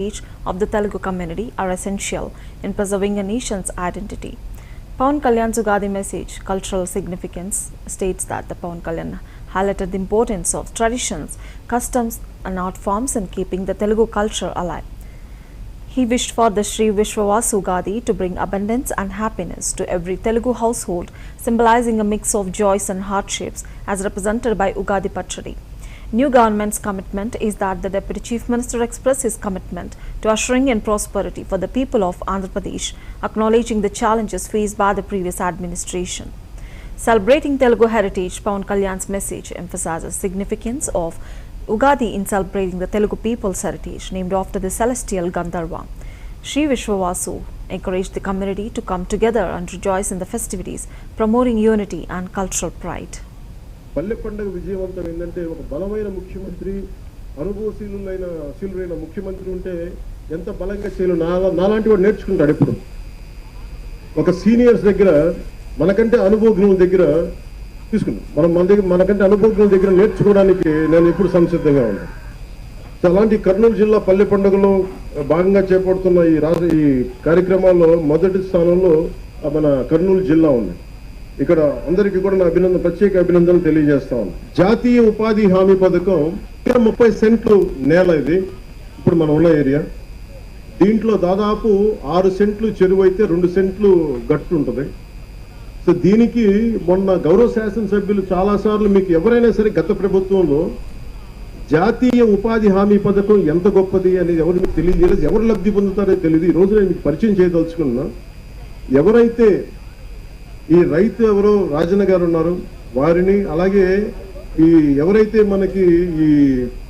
of the Telugu community are essential in preserving a nation's identity. Pawan Kalyan's Ugadi message, cultural significance, states that the Pawan Kalyan highlighted the importance of traditions, customs and art forms in keeping the Telugu culture alive. He wished for the Sri Vishwavasu Ugadi to bring abundance and happiness to every Telugu household, symbolizing a mix of joys and hardships as represented by Ugadi Pachadi. New government's commitment is that the Deputy Chief Minister express his commitment to ushering in prosperity for the people of Andhra Pradesh, acknowledging the challenges faced by the previous administration. Celebrating Telugu heritage, Pawan Kalyan's message emphasizes significance of Ugadi in celebrating the Telugu people's heritage, named after the celestial Gandharva. Sri Vishwavasu encouraged the community to come together and rejoice in the festivities, promoting unity and cultural pride. పల్లె పండుగ విజయవంతం ఏంటంటే ఒక బలమైన ముఖ్యమంత్రి అనుభవశీలులైన ముఖ్యమంత్రి ఉంటే ఎంత బలంగా చేయాలో నాలాంటి వాడు నేర్చుకుంటాడు. ఎప్పుడు ఒక సీనియర్స్ దగ్గర మనకంటే అనుభవజ్ఞుల దగ్గర తీసుకుంటాం, మనకంటే అనుభవజ్ఞుల దగ్గర నేర్చుకోవడానికి నేను ఎప్పుడు సంసిద్ధంగా ఉన్నాను. సో అలాంటి కర్నూలు జిల్లా పల్లె పండుగలో భాగంగా చేపడుతున్న ఈ కార్యక్రమాల్లో మొదటి స్థానంలో మన కర్నూలు జిల్లా ఉంది. ఇక్కడ అందరికీ కూడా నా ప్రత్యేక అభినందనలు తెలియజేస్తా ఉన్నాను. జాతీయ ఉపాధి హామీ పథకం 30 సెంట్లు నేల, ఇది ఇప్పుడు మనం ఉన్న ఏరియా. దీంట్లో దాదాపు 6 సెంట్లు చెరువు అయితే 2 సెంట్లు గట్టు ఉంటుంది. సో దీనికి మొన్న గౌరవ శాసనసభ్యులు చాలాసార్లు మీకు ఎవరైనా సరే గత ప్రభుత్వంలో జాతీయ ఉపాధి హామీ పథకం ఎంత గొప్పది అనేది ఎవరికి తెలియజేయలేదు, ఎవరు లబ్ధి పొందుతారో తెలియదు. ఈ రోజు నేను మీకు పరిచయం చేయదలుచుకున్నా. ఎవరైతే ఈ రైతు ఎవరో రాజన్న గారు ఉన్నారు వారిని, అలాగే ఎవరైతే మనకి ఈ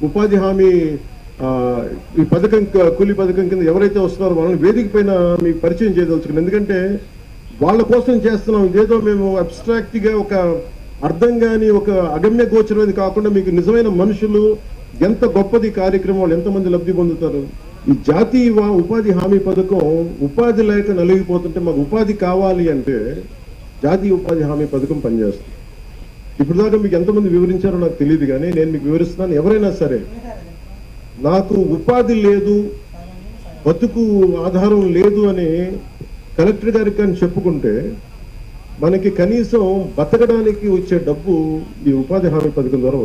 ఉపాధి హామీ ఈ పథకం కూలీ పథకం కింద ఎవరైతే వస్తున్నారో వాళ్ళని వేదిక పైన మీకు పరిచయం చేయదలుచుకున్నాను. ఎందుకంటే వాళ్ళ కోసం చేస్తున్నాం. ఇదేదో మేము అబ్స్ట్రాక్ట్ గా ఒక అర్థం కాని ఒక అగమ్య గోచరమైనది కాకుండా మీకు నిజమైన మనుషులు ఎంత గొప్పది కార్యక్రమం, వాళ్ళు ఎంతమంది లబ్ధి పొందుతారు. ఈ జాతీయ ఉపాధి హామీ పథకం ఉపాధి లేక నలిగిపోతుంటే మాకు ఉపాధి కావాలి అంటే జాతీయ ఉపాధి హామీ పథకం పనిచేస్తుంది. ఇప్పుడు దాకా మీకు ఎంతమంది వివరించారో నాకు తెలియదు, కానీ నేను మీకు వివరిస్తున్నాను. ఎవరైనా సరే నాకు ఉపాధి లేదు, బతుకు ఆధారం లేదు అని కలెక్టర్ గారికి కానీ చెప్పుకుంటే మనకి కనీసం బతకడానికి వచ్చే డబ్బు ఈ ఉపాధి హామీ పథకం ద్వారా